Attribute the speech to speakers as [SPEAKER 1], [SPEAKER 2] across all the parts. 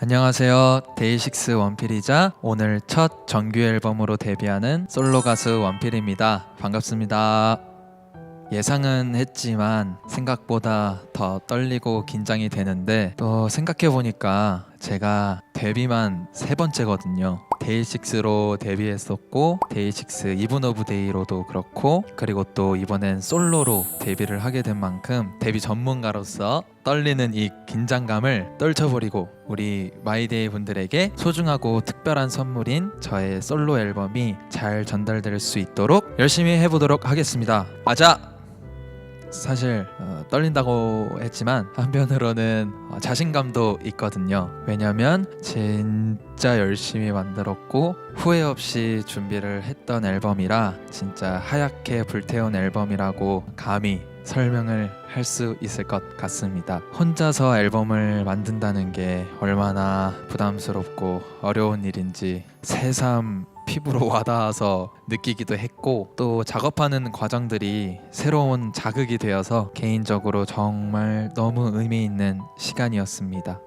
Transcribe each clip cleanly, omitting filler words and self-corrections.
[SPEAKER 1] 안녕하세요. 데이식스 원필이자 오늘 첫 정규 앨범으로 데뷔하는 솔로 가수 원필입니다. 반갑습니다. 예상은 했지만 생각보다 더 떨리고 긴장이 되는데 또 생각해보니까 제가 데뷔만 3번째거든요. 데이식스로 데뷔했었고 데이식스 이븐 오브 데이로도 그렇고 그리고 또 이번엔 솔로로 데뷔를 하게 된 만큼 데뷔 전문가로서 떨리는 이 긴장감을 떨쳐버리고 우리 마이데이 분들에게 소중하고 특별한 선물인 저의 솔로 앨범이 잘 전달될 수 있도록 열심히 해보도록 하겠습니다. 아자! 사실 떨린다고 했지만 한편으로는 자신감도 있거든요. 왜냐면 진짜 열심히 만들었고 후회 없이 준비를 했던 앨범이라 진짜 하얗게 불태운 앨범이라고 감히 설명을 할 수 있을 것 같습니다. 혼자서 앨범을 만든다는 게 얼마나 부담스럽고 어려운 일인지 새삼 피부로 와닿아서 느끼기도 했고 또 작업하는 과정들이 새로운 자극이 되어서 개인적으로 정말 너무 의미 있는 시간이었습니다.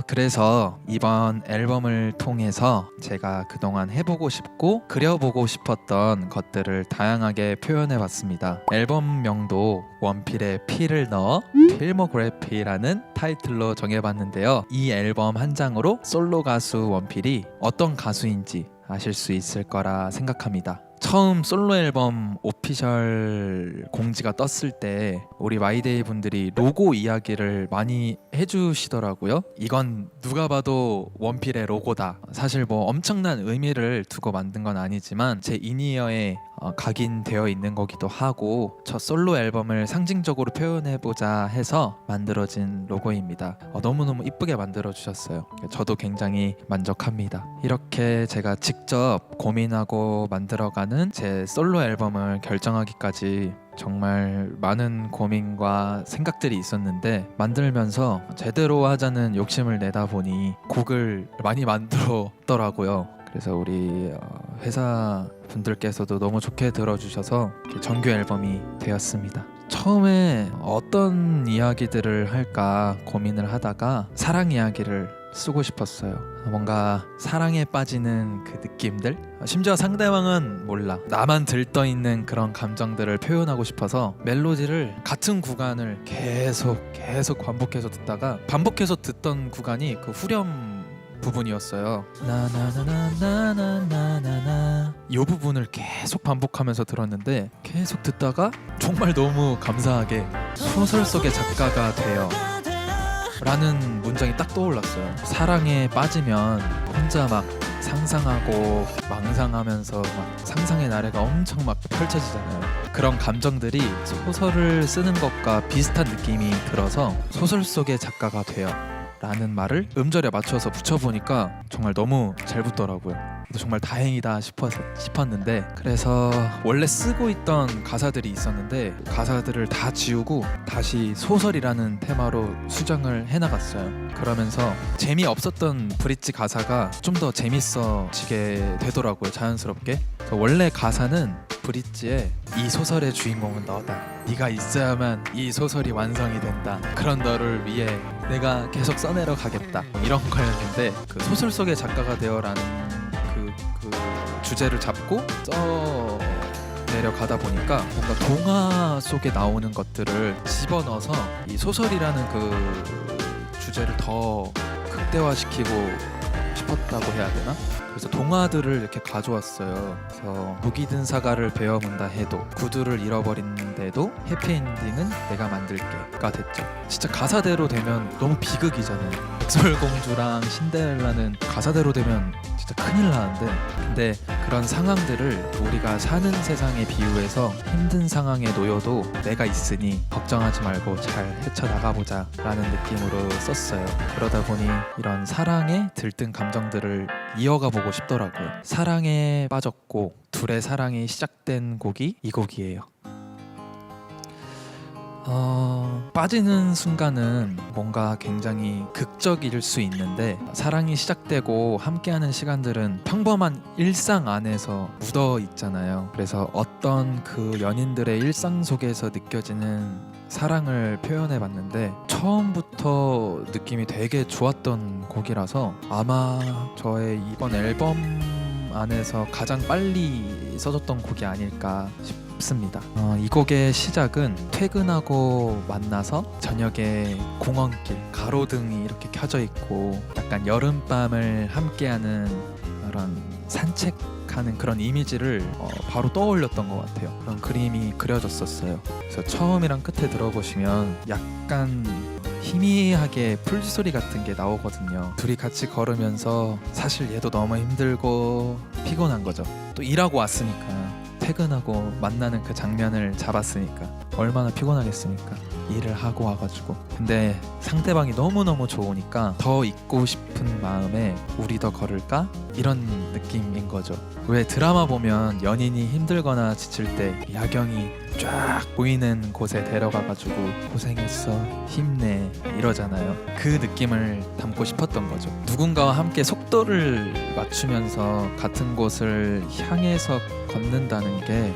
[SPEAKER 1] 그래서 이번 앨범을 통해서 제가 그동안 해보고 싶고 그려보고 싶었던 것들을 다양하게 표현해봤습니다. 앨범명도 원필의 피를 넣어 필모그래피라는 타이틀로 정해봤는데요. 이 앨범 한 장으로 솔로 가수 원필이 어떤 가수인지 아실 수 있을 거라 생각합니다. 처음 솔로 앨범 오피셜 공지가 떴을 때 우리 마이데이 분들이 로고 이야기를 많이 해주시더라고요. 이건 누가 봐도 원필의 로고다. 사실 뭐 엄청난 의미를 두고 만든 건 아니지만 제 인이어에 각인되어 있는 거기도 하고 저 솔로 앨범을 상징적으로 표현해보자 해서 만들어진 로고입니다. 너무너무 이쁘게 만들어주셨어요. 저도 굉장히 만족합니다. 이렇게 제가 직접 고민하고 만들어가는 제 솔로 앨범을 결정하기까지 정말 많은 고민과 생각들이 있었는데 만들면서 제대로 하자는 욕심을 내다 보니 곡을 많이 만들었더라고요. 그래서 우리 회사 분들께서도 너무 좋게 들어주셔서 정규 앨범이 되었습니다. 처음에 어떤 이야기들을 할까 고민을 하다가 사랑 이야기를 쓰고 싶었어요. 뭔가 사랑에 빠지는 그 느낌들? 심지어 상대방은 몰라. 나만 들떠있는 그런 감정들을 표현하고 싶어서 멜로디를 같은 구간을 계속 반복해서 듣다가 반복해서 듣던 구간이 그 후렴 부분이었어요. 나나나나나나나나 이 부분을 계속 반복하면서 들었는데 계속 듣다가 정말 너무 감사하게 소설 속의 작가가 되어 라는 문장이 딱 떠올랐어요. 사랑에 빠지면 혼자 막 상상하고 망상하면서 막 상상의 나래가 엄청 막 펼쳐지잖아요. 그런 감정들이 소설을 쓰는 것과 비슷한 느낌이 들어서 소설 속의 작가가 되어 라는 말을 음절에 맞춰서 붙여보니까 정말 너무 잘 붙더라고요. 정말 다행이다 싶었는데 그래서 원래 쓰고 있던 가사들이 있었는데 가사들을 다 지우고 다시 소설이라는 테마로 수정을 해나갔어요. 그러면서 재미없었던 브릿지 가사가 좀 더 재밌어지게 되더라고요. 자연스럽게. 원래 가사는 브릿지에 이 소설의 주인공은 너다. 네가 있어야만 이 소설이 완성이 된다. 그런 너를 위해 내가 계속 써내려 가겠다. 이런 거였는데 그 소설 속의 작가가 되어라는 그 주제를 잡고 내려가다 보니까 뭔가 동화 속에 나오는 것들을 집어넣어서 이 소설이라는 그 주제를 더 극대화시키고 싶었다고 해야 되나? 그래서 동화들을 이렇게 가져왔어요. 그래서 독이 든 사과를 베어문다 해도 구두를 잃어버리는데도 해피엔딩은 내가 만들게가 됐죠. 진짜 가사대로 되면 너무 비극이잖아요. 백설공주랑 신데렐라는 가사대로 되면 진짜 큰일 나는데 근데 그런 상황들을 우리가 사는 세상에 비유해서 힘든 상황에 놓여도 내가 있으니 걱정하지 말고 잘 헤쳐나가보자 라는 느낌으로 썼어요. 그러다 보니 이런 사랑에 들뜬 감정들을 이어가 보고 싶더라고요. 사랑에 빠졌고 둘의 사랑이 시작된 곡이 이 곡이에요. 빠지는 순간은 뭔가 굉장히 극적일 수 있는데 사랑이 시작되고 함께하는 시간들은 평범한 일상 안에서 묻어 있잖아요. 그래서 어떤 그 연인들의 일상 속에서 느껴지는 사랑을 표현해 봤는데 처음부터 느낌이 되게 좋았던 곡이라서 아마 저의 이번 앨범 안에서 가장 빨리 써졌던 곡이 아닐까 싶습니다. 이 곡의 시작은 퇴근하고 만나서 저녁에 공원길 가로등이 이렇게 켜져 있고 약간 여름밤을 함께하는 그런 산책하는 그런 이미지를 바로 떠올렸던 것 같아요. 그런 그림이 그려졌었어요. 그래서 처음이랑 끝에 들어보시면 약간 희미하게 풀소리 같은 게 나오거든요. 둘이 같이 걸으면서 사실 얘도 너무 힘들고 피곤한 거죠. 또 일하고 왔으니까 퇴근하고 만나는 그 장면을 잡았으니까 얼마나 피곤하겠습니까. 일을 하고 와가지고. 근데 상대방이 너무너무 좋으니까 더 있고 싶은 마음에 우리 더 걸을까? 이런 느낌인 거죠. 왜 드라마 보면 연인이 힘들거나 지칠 때 야경이 쫙 보이는 곳에 데려가가지고 고생했어, 힘내 이러잖아요. 그 느낌을 담고 싶었던 거죠. 누군가와 함께 속도를 맞추면서 같은 곳을 향해서 걷는다는 게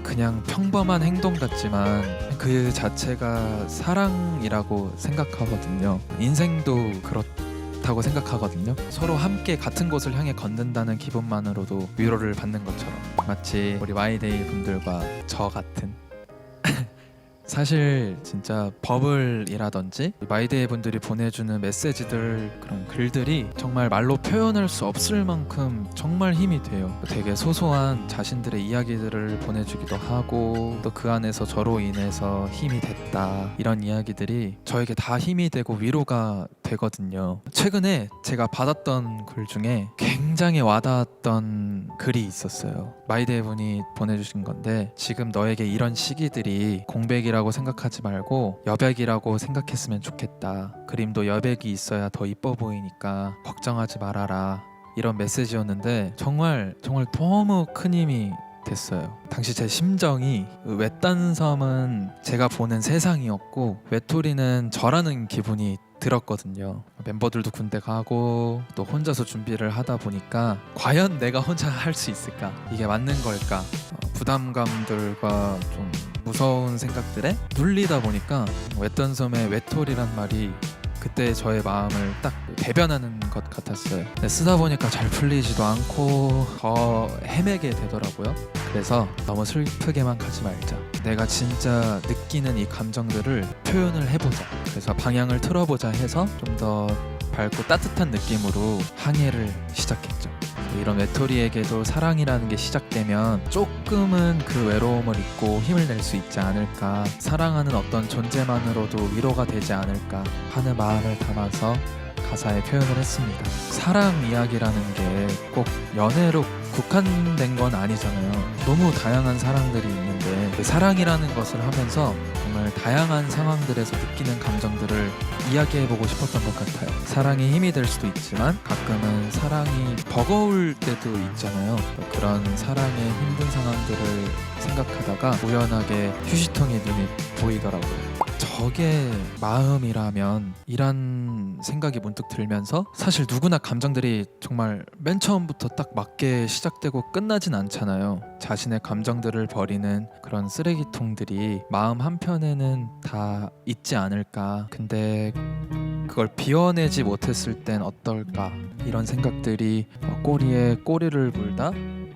[SPEAKER 1] 그냥 평범한 행동 같지만 그 자체가 사랑이라고 생각하거든요. 인생도 그렇다고 생각하거든요. 서로 함께 같은 곳을 향해 걷는다는 기분만으로도 위로를 받는 것처럼 마치 우리 마이데이 분들과 저 같은 사실 진짜 버블이라든지 마이데이 분들이 보내주는 메시지들 그런 글들이 정말 말로 표현할 수 없을 만큼 정말 힘이 돼요. 되게 소소한 자신들의 이야기들을 보내주기도 하고 또 그 안에서 저로 인해서 힘이 됐다 이런 이야기들이 저에게 다 힘이 되고 위로가 되거든요. 최근에 제가 받았던 글 중에 굉장히 와닿았던 글이 있었어요. 마이데이 분이 보내주신 건데 지금 너에게 이런 시기들이 공백이라고 생각하지 말고 여백이라고 생각했으면 좋겠다. 그림도 여백이 있어야 더 이뻐 보이니까 걱정하지 말아라. 이런 메시지였는데 정말 너무 큰 힘이 됐어요. 당시 제 심정이 외딴 섬은 제가 보는 세상이었고 외톨이는 저라는 기분이 들었거든요. 멤버들도 군대 가고 또 혼자서 준비를 하다 보니까 과연 내가 혼자 할 수 있을까? 이게 맞는 걸까? 부담감들과 좀 무서운 생각들에 눌리다 보니까 외딴 섬의 외톨이란 말이 그때 저의 마음을 딱 대변하는 것 같았어요. 근데 쓰다 보니까 잘 풀리지도 않고 더 헤매게 되더라고요. 그래서 너무 슬프게만 가지 말자. 내가 진짜 느끼는 이 감정들을 표현을 해보자. 그래서 방향을 틀어보자 해서 좀 더 밝고 따뜻한 느낌으로 항해를 시작했죠. 이런 외톨이에게도 사랑이라는 게 시작되면 조금은 그 외로움을 잊고 힘을 낼 수 있지 않을까, 사랑하는 어떤 존재만으로도 위로가 되지 않을까 하는 마음을 담아서 가사에 표현을 했습니다. 사랑 이야기라는 게 꼭 연애로 국한된 건 아니잖아요. 너무 다양한 사랑들이 있는데 그 사랑이라는 것을 하면서 정말 다양한 상황들에서 느끼는 감정들을 이야기해보고 싶었던 것 같아요. 사랑이 힘이 될 수도 있지만 가끔은 사랑이 버거울 때도 있잖아요. 그런 사랑의 힘든 상황들을 생각하다가 우연하게 휴지통이 눈이 보이더라고요. 저게 마음이라면 이란 생각이 문득 들면서 사실 누구나 감정들이 정말 맨 처음부터 딱 맞게 시작되고 끝나진 않잖아요. 자신의 감정들을 버리는 그런 쓰레기통들이 마음 한편에는 다 있지 않을까. 근데 그걸 비워내지 못했을 땐 어떨까. 이런 생각들이 꼬리에 꼬리를 물다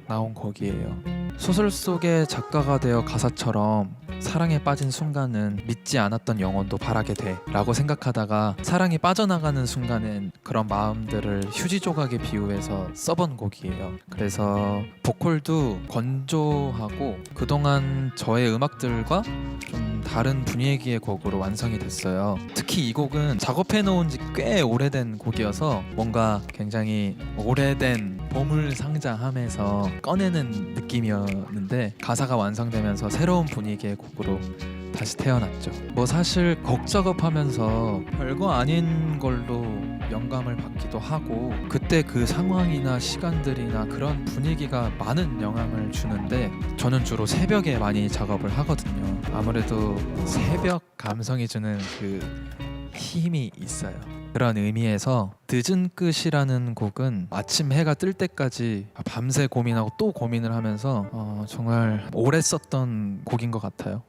[SPEAKER 1] 나온 곡이에요. 소설 속의 작가가 되어 가사처럼 사랑에 빠진 순간은 믿지 않았던 영혼도 바라게 돼 라고 생각하다가 사랑에 빠져나가는 순간엔 그런 마음들을 휴지 조각에 비유해서 써본 곡이에요. 그래서 보컬도 건조하고 그동안 저의 음악들과 좀 다른 분위기의 곡으로 완성이 됐어요. 특히 이 곡은 작업해놓은 지 꽤 오래된 곡이어서 뭔가 굉장히 오래된 보물상자함에서 꺼내는 느낌이었는데 가사가 완성되면서 새로운 분위기의 곡으로 다시 태어났죠. 뭐 사실 곡 작업하면서 별거 아닌 걸로 영감을 받기도 하고 그때 그 상황이나 시간들이나 그런 분위기가 많은 영향을 주는데 저는 주로 새벽에 많이 작업을 하거든요. 아무래도 새벽 감성이 주는 그 힘이 있어요. 그런 의미에서 늦은 끝이라는 곡은 아침 해가 뜰 때까지 밤새 고민하고 또 고민을 하면서 정말 오래 썼던 곡인 것 같아요.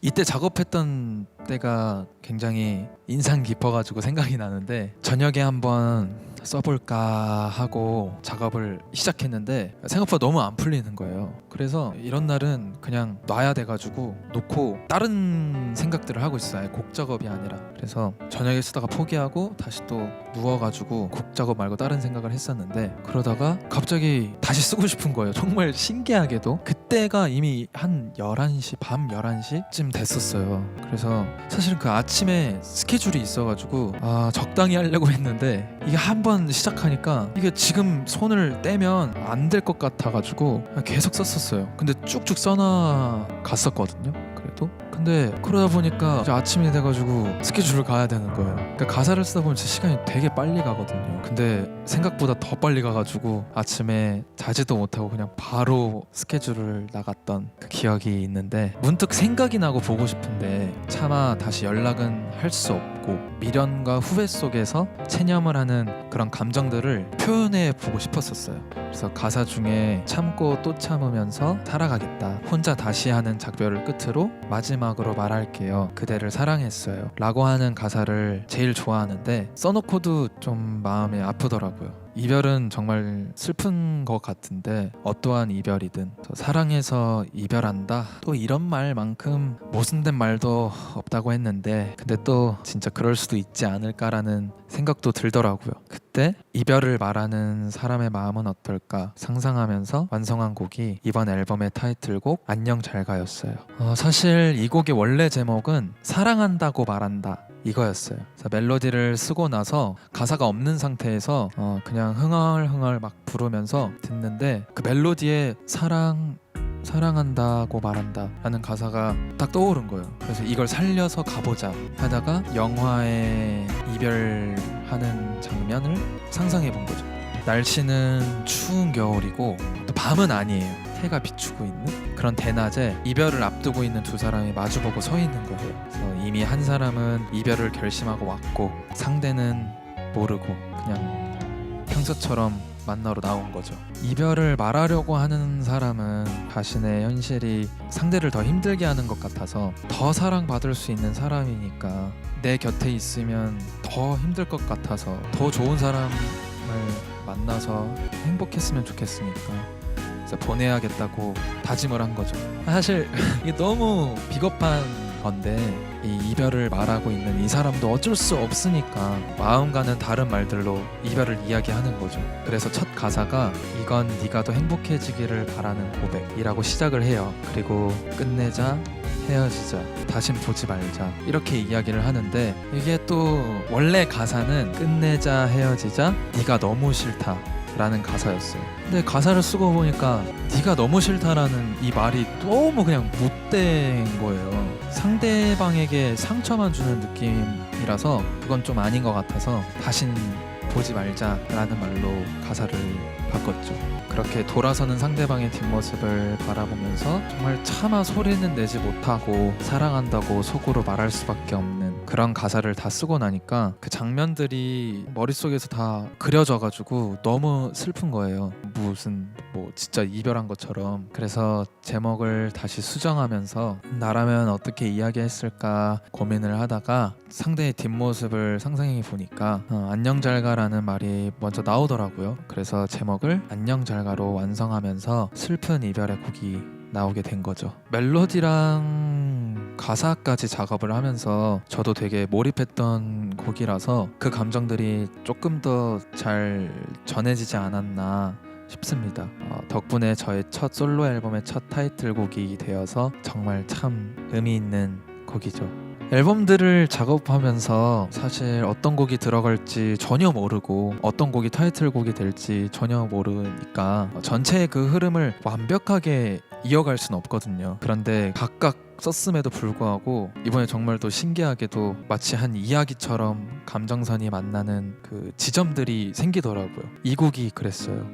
[SPEAKER 1] 이때 작업했던 때가 굉장히 인상 깊어가지고 생각이 나는데, 저녁에 한번 써볼까 하고 작업을 시작했는데 생각보다 너무 안 풀리는 거예요. 그래서 이런 날은 그냥 놔야 돼가지고 놓고 다른 생각들을 하고 있어요. 곡 작업이 아니라. 그래서 저녁에 쓰다가 포기하고 다시 또 누워가지고 곡 작업 말고 다른 생각을 했었는데, 그러다가 갑자기 다시 쓰고 싶은 거예요. 정말 신기하게도 그때가 이미 한 11시, 밤 11시쯤 됐었어요. 그래서 사실은 그 아침에 스케줄이 있어가지고 적당히 하려고 했는데, 이게 한번 시작하니까 이게 지금 손을 떼면 안 될 것 같아가지고 계속 썼었어요. 근데 쭉쭉 써나갔었거든요. 그래도 근데 그러다 보니까 이제 아침이 돼가지고 스케줄을 가야 되는 거예요. 그러니까 가사를 쓰다 보면 진짜 시간이 되게 빨리 가거든요. 근데 생각보다 더 빨리 가가지고 아침에 자지도 못하고 그냥 바로 스케줄을 나갔던 그 기억이 있는데, 문득 생각이 나고 보고 싶은데 차마 다시 연락은 할 수 없고, 미련과 후회 속에서 체념을 하는 그런 감정들을 표현해 보고 싶었었어요. 그래서 가사 중에 참고 또 참으면서 살아가겠다, 혼자 다시 하는 작별을 끝으로 마지막으로 말할게요, 그대를 사랑했어요 라고 하는 가사를 제일 좋아하는데, 써놓고도 좀 마음이 아프더라고요. 이별은 정말 슬픈 것 같은데, 어떠한 이별이든 사랑해서 이별한다, 또 이런 말만큼 모순된 말도 없다고 했는데, 근데 또 진짜 그럴 수도 있지 않을까라는 생각도 들더라고요. 그때 이별을 말하는 사람의 마음은 어떨까 상상하면서 완성한 곡이 이번 앨범의 타이틀곡 안녕 잘 가였어요. 사실 이 곡의 원래 제목은 사랑한다고 말한다 이거였어요. 그래서 멜로디를 쓰고 나서 가사가 없는 상태에서 그냥 흥얼흥얼 막 부르면서 듣는데, 그 멜로디에 사랑한다고 말한다 라는 가사가 딱 떠오른 거예요. 그래서 이걸 살려서 가보자 하다가 영화의 이별하는 장면을 상상해 본 거죠. 날씨는 추운 겨울이고 또 밤은 아니에요. 해가 비추고 있는 그런 대낮에 이별을 앞두고 있는 두 사람이 마주보고 서 있는 거예요. 그래서 이미 한 사람은 이별을 결심하고 왔고, 상대는 모르고 그냥 평소처럼 만나러 나온 거죠. 이별을 말하려고 하는 사람은 자신의 현실이 상대를 더 힘들게 하는 것 같아서, 더 사랑받을 수 있는 사람이니까 내 곁에 있으면 더 힘들 것 같아서 더 좋은 사람을 만나서 행복했으면 좋겠으니까 그래서 보내야겠다고 다짐을 한 거죠. 사실 이게 너무 비겁한 건데, 이 이별을 말하고 있는 이 사람도 어쩔 수 없으니까 마음과는 다른 말들로 이별을 이야기하는 거죠. 그래서 첫 가사가 이건 네가 더 행복해지기를 바라는 고백이라고 시작을 해요. 그리고 끝내자, 헤어지자, 다신 보지 말자 이렇게 이야기를 하는데, 이게 또 원래 가사는 끝내자, 헤어지자, 네가 너무 싫다 라는 가사였어요. 근데 가사를 쓰고 보니까 네가 너무 싫다라는 이 말이 너무 그냥 못된 거예요. 상대방에게 상처만 주는 느낌이라서 그건 좀 아닌 것 같아서 다신 보지 말자라는 말로 가사를 바꿨죠. 그렇게 돌아서는 상대방의 뒷모습을 바라보면서 정말 차마 소리는 내지 못하고 사랑한다고 속으로 말할 수밖에 없는 그런 가사를 다 쓰고 나니까 그 장면들이 머릿속에서 다 그려져가지고 너무 슬픈 거예요. 무슨 진짜 이별한 것처럼. 그래서 제목을 다시 수정하면서 나라면 어떻게 이야기했을까 고민을 하다가 상대의 뒷모습을 상상해 보니까 안녕 잘가라는 말이 먼저 나오더라고요. 그래서 제목을 안녕 잘가로 완성하면서 슬픈 이별의 곡이 나오게 된 거죠. 멜로디랑 가사까지 작업을 하면서 저도 되게 몰입했던 곡이라서 그 감정들이 조금 더 잘 전해지지 않았나 싶습니다. 덕분에 저의 첫 솔로 앨범의 첫 타이틀곡이 되어서 정말 참 의미 있는 곡이죠. 앨범들을 작업하면서 사실 어떤 곡이 들어갈지 전혀 모르고 어떤 곡이 타이틀곡이 될지 전혀 모르니까 전체의 그 흐름을 완벽하게 이어갈 수는 없거든요. 그런데 각각 썼음에도 불구하고 이번에 정말 또 신기하게도 마치 한 이야기처럼 감정선이 만나는 그 지점들이 생기더라고요. 이 곡이 그랬어요.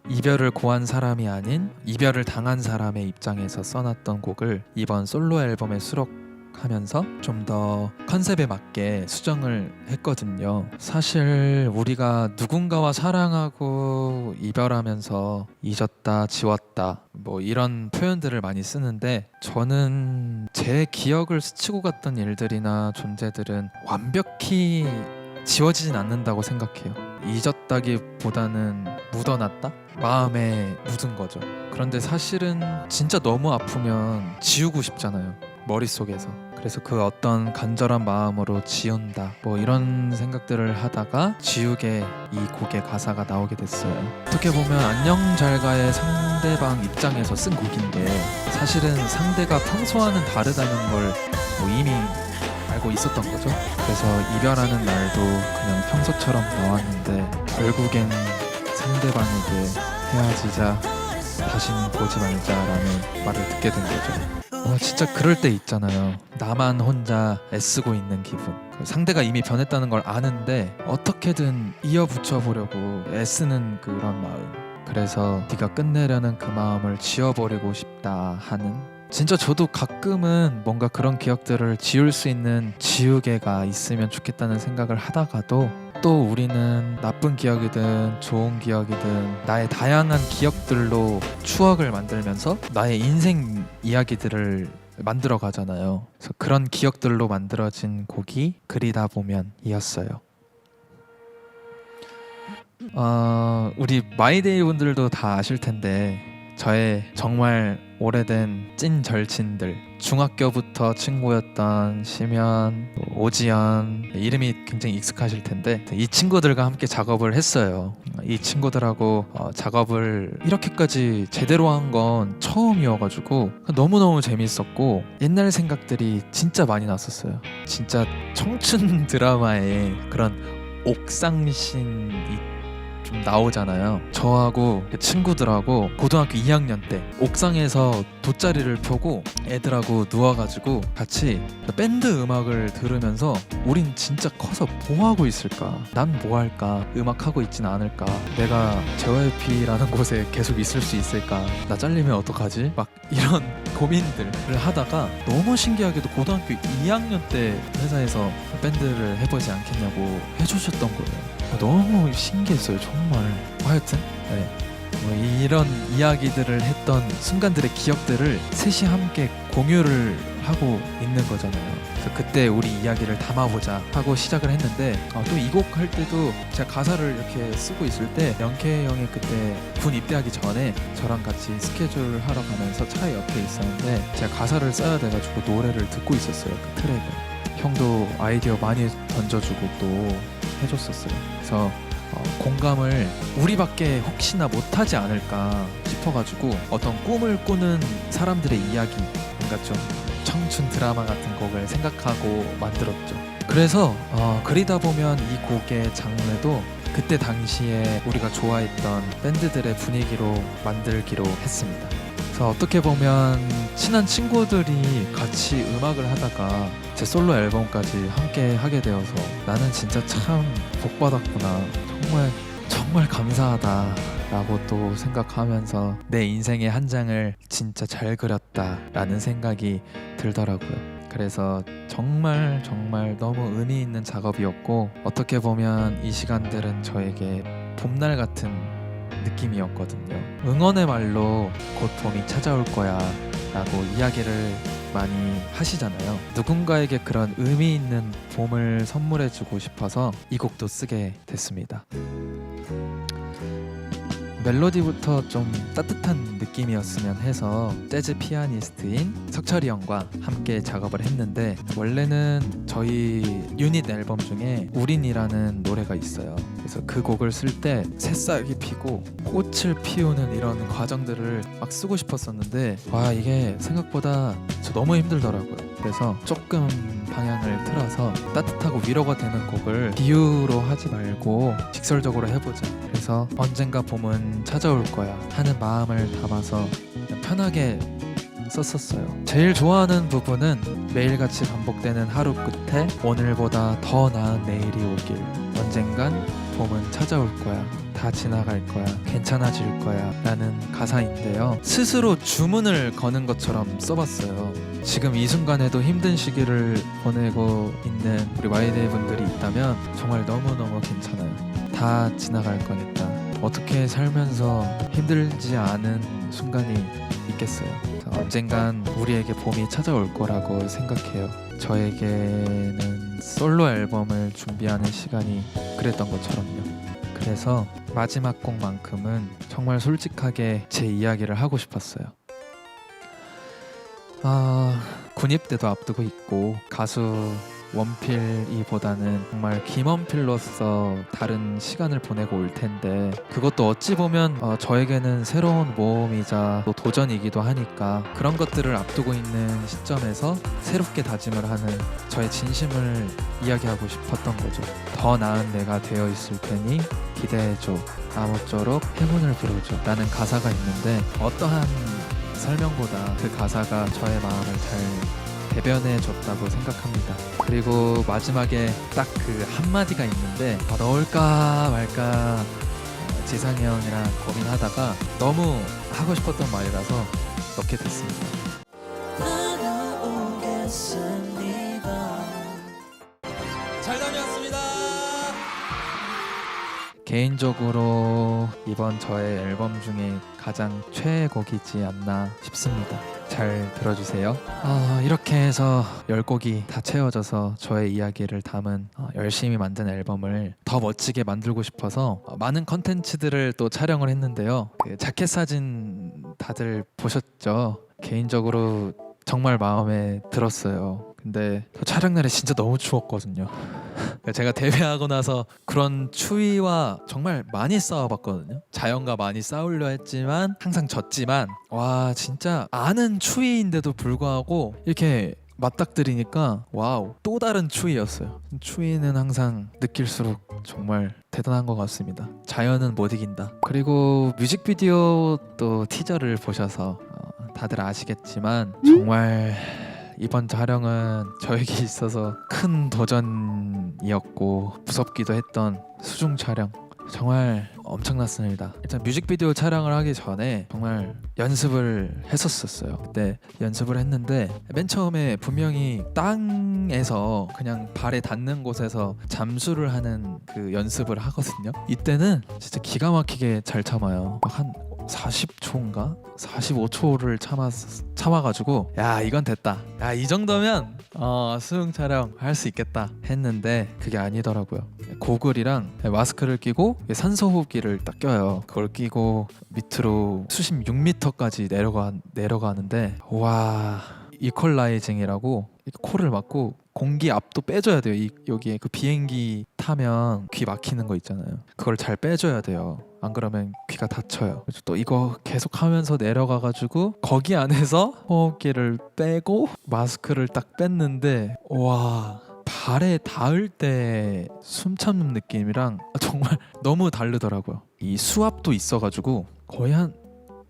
[SPEAKER 1] 이별을 고한 사람이 아닌 이별을 당한 사람의 입장에서 써놨던 곡을 이번 솔로 앨범에 수록한 생각하면서 좀 더 컨셉에 맞게 수정을 했거든요. 사실 우리가 누군가와 사랑하고 이별하면서 잊었다, 지웠다 뭐 이런 표현들을 많이 쓰는데, 저는 제 기억을 스치고 갔던 일들이나 존재들은 완벽히 지워지진 않는다고 생각해요. 잊었다기보다는 묻어놨다? 마음에 묻은 거죠. 그런데 사실은 진짜 너무 아프면 지우고 싶잖아요, 머릿속에서. 그래서 그 어떤 간절한 마음으로 지운다 뭐 이런 생각들을 하다가 지우개 이 곡의 가사가 나오게 됐어요. 어떻게 보면 안녕 잘가의 상대방 입장에서 쓴 곡인데, 사실은 상대가 평소와는 다르다는 걸 뭐 이미 알고 있었던 거죠. 그래서 이별하는 날도 그냥 평소처럼 나왔는데, 결국엔 상대방에게 헤어지자, 다시는 보지 말자라는 말을 듣게 된 거죠. 진짜 그럴 때 있잖아요. 나만 혼자 애쓰고 있는 기분. 상대가 이미 변했다는 걸 아는데 어떻게든 이어붙여 보려고 애쓰는 그런 마음. 그래서 네가 끝내려는 그 마음을 지워버리고 싶다 하는, 진짜 저도 가끔은 뭔가 그런 기억들을 지울 수 있는 지우개가 있으면 좋겠다는 생각을 하다가도, 또 우리는 나쁜 기억이든 좋은 기억이든 나의 다양한 기억들로 추억을 만들면서 나의 인생 이야기들을 만들어 가잖아요. 그래서 그런 기억들로 만들어진 곡이 그리다 보면 이었어요. 우리 마이데이 분들도 다 아실 텐데, 저의 정말 오래된 찐 절친들, 중학교부터 친구였던 심연, 오지연, 이름이 굉장히 익숙하실 텐데, 이 친구들과 함께 작업을 했어요. 이 친구들하고 작업을 이렇게까지 제대로 한 건 처음이어가지고 너무너무 재밌었고, 옛날 생각들이 진짜 많이 났었어요. 진짜 청춘 드라마에 그런 옥상신이 좀 나오잖아요. 저하고 친구들하고 고등학교 2학년 때 옥상에서 돗자리를 펴고 애들하고 누워가지고 같이 밴드 음악을 들으면서, 우린 진짜 커서 뭐 하고 있을까? 난 뭐 할까? 음악하고 있진 않을까? 내가 JYP라는 곳에 계속 있을 수 있을까? 나 잘리면 어떡하지? 막 이런 고민들을 하다가, 너무 신기하게도 고등학교 2학년 때 회사에서 밴드를 해보지 않겠냐고 해주셨던 거예요. 너무 신기했어요, 정말. 하여튼 뭐 이런 이야기들을 했던 순간들의 기억들을 셋이 함께 공유를 하고 있는 거잖아요. 그래서 그때 우리 이야기를 담아보자 하고 시작을 했는데, 또 이 곡 할 때도 제가 가사를 이렇게 쓰고 있을 때, 영케 형이 그때 군 입대하기 전에 저랑 같이 스케줄 하러 가면서 차 옆에 있었는데, 제가 가사를 써야 돼가지고 노래를 듣고 있었어요, 그 트랙을. 형도 아이디어 많이 던져주고 또 해줬었어요. 그래서 공감을 우리밖에 혹시나 못하지 않을까 싶어가지고, 어떤 꿈을 꾸는 사람들의 이야기, 뭔가 좀 청춘 드라마 같은 곡을 생각하고 만들었죠. 그래서 그리다 보면 이 곡의 장르도 그때 당시에 우리가 좋아했던 밴드들의 분위기로 만들기로 했습니다. 그래서 어떻게 보면 친한 친구들이 같이 음악을 하다가 제 솔로 앨범까지 함께 하게 되어서, 나는 진짜 참 복받았구나, 정말 감사하다 라고 또 생각하면서 내 인생의 한 장을 진짜 잘 그렸다 라는 생각이 들더라고요. 그래서 정말 너무 의미 있는 작업이었고, 어떻게 보면 이 시간들은 저에게 봄날 같은 느낌이었거든요. 응원의 말로 곧 봄이 찾아올 거야 라고 이야기를 많이 하시잖아요. 누군가에게 그런 의미 있는 봄을 선물해주고 싶어서 이 곡도 쓰게 됐습니다. 멜로디부터 좀 따뜻한 느낌이었으면 해서 재즈 피아니스트인 석철이 형과 함께 작업을 했는데, 원래는 저희 유닛 앨범 중에 우린이라는 노래가 있어요. 그래서 그 곡을 쓸 때 새싹이 피고 꽃을 피우는 이런 과정들을 막 쓰고 싶었었는데, 이게 생각보다 너무 힘들더라고요. 그래서 조금 방향을 틀어서 따뜻하고 위로가 되는 곡을 비유로 하지 말고 직설적으로 해보자. 그래서 언젠가 봄은 찾아올 거야 하는 마음을 담아서 편하게 썼었어요. 제일 좋아하는 부분은 매일같이 반복되는 하루 끝에 오늘보다 더 나은 내일이 오길. 언젠간 봄은 찾아올 거야. 다 지나갈 거야. 괜찮아질 거야. 라는 가사인데요. 스스로 주문을 거는 것처럼 써봤어요. 지금 이 순간에도 힘든 시기를 보내고 있는 우리 YD 분들이 있다면 정말 너무너무 괜찮아요. 다 지나갈 거니까. 어떻게 살면서 힘들지 않은 순간이 있겠어요. 언젠간 우리에게 봄이 찾아올 거라고 생각해요. 저에게는 솔로 앨범을 준비하는 시간이 그랬던 것처럼요. 그래서 마지막 곡만큼은 정말 솔직하게 제 이야기를 하고 싶었어요. 군입대도 앞두고 있고 가수 원필이보다는 정말 김원필로서 다른 시간을 보내고 올 텐데, 그것도 어찌 보면 저에게는 새로운 모험이자 또 도전이기도 하니까 그런 것들을 앞두고 있는 시점에서 새롭게 다짐을 하는 저의 진심을 이야기하고 싶었던 거죠. 더 나은 내가 되어 있을 테니 기대해줘. 아무쪼록 행운을 빌어줘 라는 가사가 있는데, 어떠한 설명보다 그 가사가 저의 마음을 잘 대변해줬다고 생각합니다. 그리고 마지막에 딱 그 한마디가 있는데 넣을까 말까 지상이 형이랑 고민하다가 너무 하고 싶었던 말이라서 넣게 됐습니다. 잘 다녀왔습니다. 개인적으로 이번 저의 앨범 중에 가장 최애곡이지 않나 싶습니다. 잘 들어주세요. 이렇게 해서 10곡이 다 채워져서 저의 이야기를 담은 열심히 만든 앨범을 더 멋지게 만들고 싶어서 많은 컨텐츠들을 또 촬영을 했는데요. 그 자켓 사진 다들 보셨죠? 개인적으로 정말 마음에 들었어요. 근데 그 촬영 날에 진짜 너무 추웠거든요. 제가 데뷔하고 나서 그런 추위와 정말 많이 싸워봤거든요. 자연과 많이 싸우려 했지만 항상 졌지만, 와 진짜 아는 추위인데도 불구하고 이렇게 맞닥뜨리니까 와우, 또 다른 추위였어요. 추위는 항상 느낄수록 정말 대단한 것 같습니다. 자연은 못 이긴다. 그리고 뮤직비디오 또 티저를 보셔서 다들 아시겠지만 정말 이번 촬영은 저에게 있어서 큰 도전이었고 무섭기도 했던 수중 촬영, 정말 엄청났습니다. 일단 뮤직비디오 촬영을 하기 전에 정말 연습을 했었어요. 그때 연습을 했는데 맨 처음에 분명히 땅에서 그냥 발에 닿는 곳에서 잠수를 하는 그 연습을 하거든요. 이때는 진짜 기가 막히게 잘 참아요. 한 40초인가? 45초를 참아가지고 야 이건 됐다. 야 이 정도면 수중 촬영 할 수 있겠다 했는데 그게 아니더라고요. 고글이랑 마스크를 끼고 산소 호흡기를 딱 껴요. 그걸 끼고 밑으로 수십 6m까지 내려가는데 와, 이퀄라이징이라고 코를 막고 공기 압도 빼줘야 돼요. 여기에 그 비행기 타면 귀 막히는 거 있잖아요. 그걸 잘 빼줘야 돼요. 안 그러면 귀가 다쳐요. 그래서 또 이거 계속 하면서 내려가가지고 거기 안에서 호흡기를 빼고 마스크를 딱 뺐는데 와, 발에 닿을 때 숨 참는 느낌이랑 정말 너무 다르더라고요. 이 수압도 있어가지고 거의 한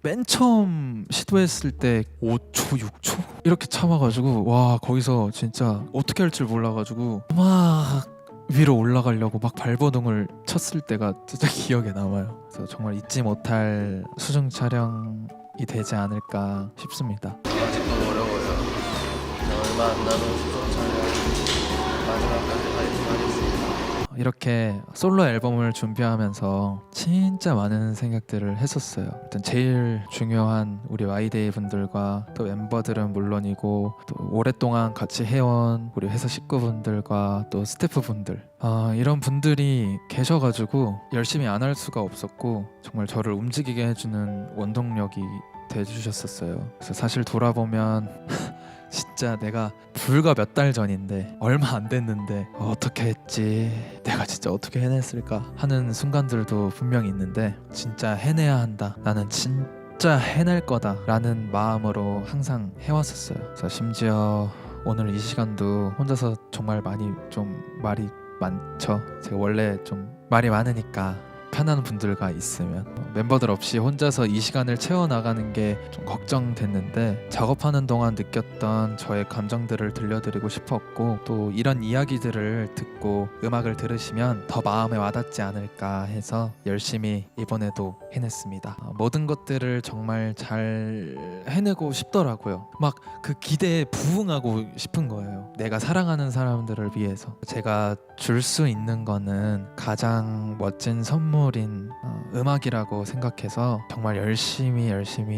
[SPEAKER 1] 맨 처음 시도했을 때 5초, 6초 이렇게 참아가지고 와, 거기서 진짜 어떻게 할 줄 몰라가지고 막 위로 올라가려고 막 발버둥을 쳤을 때가 진짜 기억에 남아요. 그래서 정말 잊지 못할 수중 촬영이 되지 않을까 싶습니다.
[SPEAKER 2] 아직도 어려워요. 얼마 안 남은 수중 촬영 마지막까지 파이팅 하겠습니다.
[SPEAKER 1] 이렇게 솔로 앨범을 준비하면서 진짜 많은 생각들을 했었어요. 일단 제일 중요한 우리 YD 분들과 또 멤버들은 물론이고 또 오랫동안 같이 해온 우리 회사 식구분들과 또 스태프분들, 이런 분들이 계셔가지고 열심히 안 할 수가 없었고 정말 저를 움직이게 해주는 원동력이 돼주셨었어요. 그래서 사실 돌아보면 진짜 내가 불과 몇 달 전인데 얼마 안 됐는데 어떻게 했지, 내가 진짜 어떻게 해냈을까 하는 순간들도 분명히 있는데 진짜 해내야 한다, 나는 진짜 해낼 거다 라는 마음으로 항상 해왔었어요. 그래서 심지어 오늘 이 시간도 혼자서 정말 많이 좀 말이 많죠. 제가 원래 좀 말이 많으니까 불편한 분들과 있으면 멤버들 없이 혼자서 이 시간을 채워나가는 게 좀 걱정됐는데 작업하는 동안 느꼈던 저의 감정들을 들려드리고 싶었고 또 이런 이야기들을 듣고 음악을 들으시면 더 마음에 와닿지 않을까 해서 열심히 이번에도 해냈습니다. 모든 것들을 정말 잘 해내고 싶더라고요. 막 그 기대에 부응하고 싶은 거예요. 내가 사랑하는 사람들을 위해서 제가 줄 수 있는 거는 가장 멋진 선물인 음악이라고 생각해서 정말 열심히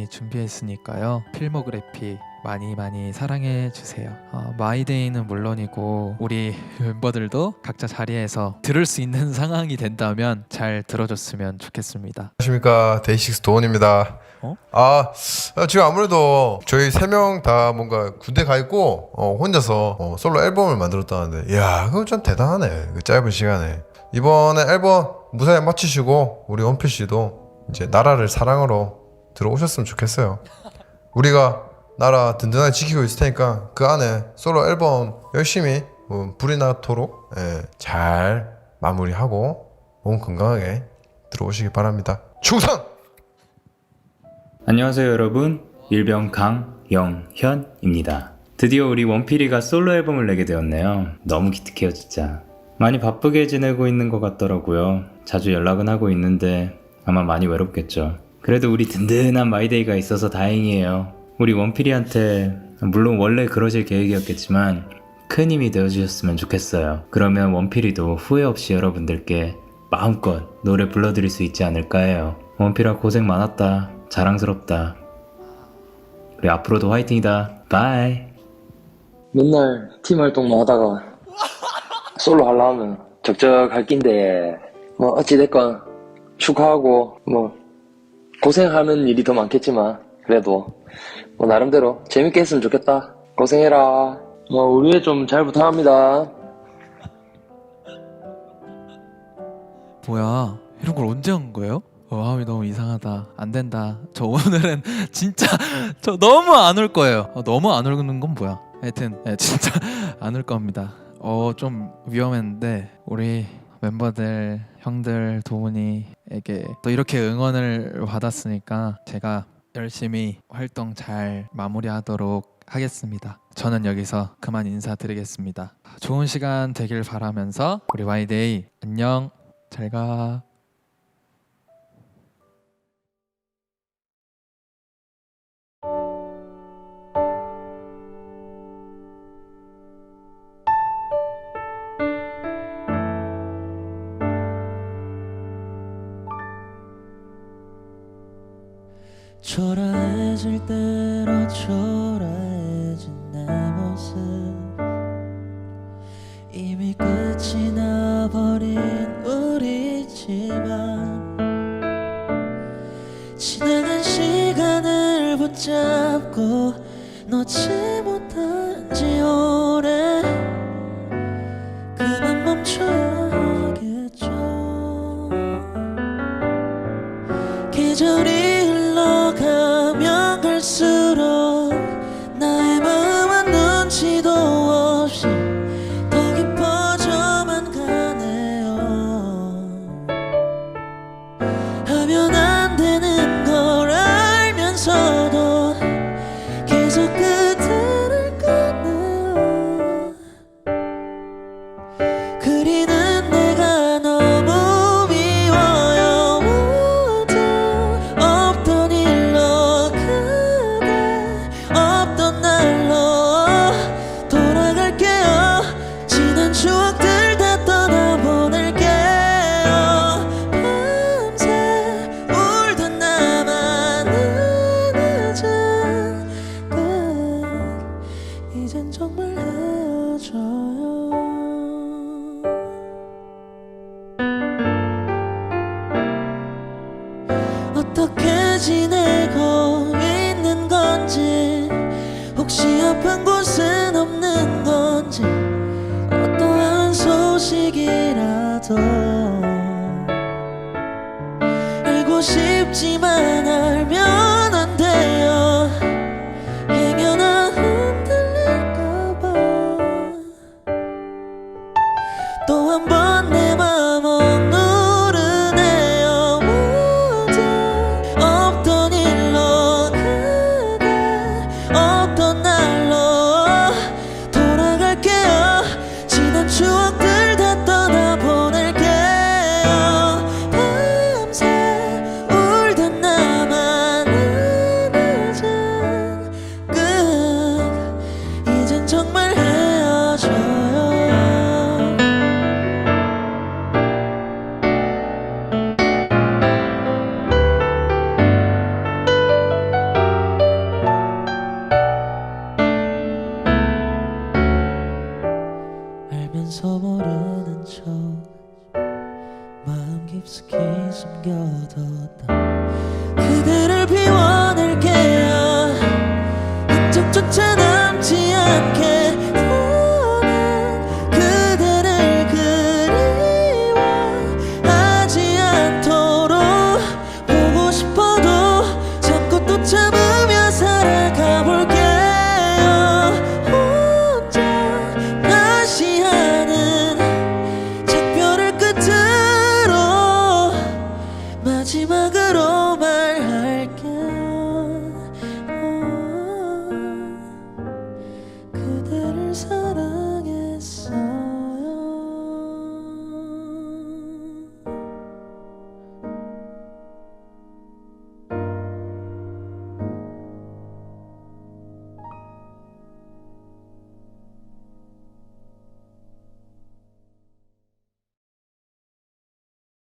[SPEAKER 1] 준비했으니까요. 필모그래피 많이 사랑해 주세요. 마이데이는 물론이고 우리 멤버들도 각자 자리에서 들을 수 있는 상황이 된다면 잘 들어줬으면 좋겠습니다.
[SPEAKER 3] 안녕하십니까, 데이식스 도원입니다. 지금 아무래도 저희 3명 다 뭔가 군대 가 있고 혼자서 솔로 앨범을 만들었다는데, 이야, 그거 좀 대단하네. 그 짧은 시간에 이번에 앨범 무사히 마치시고 우리 원필 씨도 이제 나라를 사랑으로 들어오셨으면 좋겠어요. 우리가 나라 든든하게 지키고 있을 테니까 그 안에 솔로 앨범 열심히 불이 나도록 잘 마무리하고 몸 건강하게 들어오시기 바랍니다. 충성!
[SPEAKER 4] 안녕하세요 여러분, 일병 강영현입니다. 드디어 우리 원필이가 솔로 앨범을 내게 되었네요. 너무 기특해요 진짜. 많이 바쁘게 지내고 있는 것 같더라고요. 자주 연락은 하고 있는데 아마 많이 외롭겠죠. 그래도 우리 든든한 마이데이가 있어서 다행이에요. 우리 원필이한테 물론 원래 그러실 계획이었겠지만 큰 힘이 되어주셨으면 좋겠어요. 그러면 원필이도 후회 없이 여러분들께 마음껏 노래 불러드릴 수 있지 않을까 해요. 원필아 고생 많았다. 자랑스럽다. 우리 앞으로도 화이팅이다. 바이.
[SPEAKER 2] 맨날 팀 활동만 하다가 솔로 하려면 적적할 낀데 뭐 어찌됐건 축하하고 뭐 고생하는 일이 더 많겠지만 그래도 뭐 나름대로 재밌게 했으면 좋겠다. 고생해라. 뭐 우리 좀 잘 부탁합니다.
[SPEAKER 1] 뭐야, 이런 걸 언제 한 거예요? 마음이 너무 이상하다. 안 된다. 저 오늘은 진짜 저 너무 안 올 거예요. 너무 안 오는 건 뭐야? 하여튼 진짜 안 올 겁니다. 좀 위험했는데 우리 멤버들, 형들, 도훈이에게 또 이렇게 응원을 받았으니까 제가 열심히 활동 잘 마무리하도록 하겠습니다. 저는 여기서 그만 인사드리겠습니다. 좋은 시간 되길 바라면서 우리 마이데이 안녕. 잘 가.
[SPEAKER 5] 초라해질 대로 초라해진 내 모습 이미 끝이 나버린 우리지만 지나간 시간을 붙잡고 놓지 못한 지 오래 그만 멈춰야겠죠. 계절이 흘러가면 갈수록 나의 마음은 눈치도 없이 더 깊어져만 가네요. 하면 안 되는 걸 알면서도 계속 그대를 꺼내요. 그리는 내가 너무 미워요. 모두 없던 일로 그대 없던 날로 돌아갈게요. 지난 추억들 다 떠나보낼게요. 밤새 울던 나만은 이젠 끝. 이젠 정말 헤어져요. 어떻게 지내고 있는 건지 혹시 아픈 곳은 없는 건지 어떠한 소식이라도 알고 싶지만 알면 안 돼요. 행여나 흔들릴까봐 또 한 번 내 맘 억누르네요. 숨겨뒀던 그대를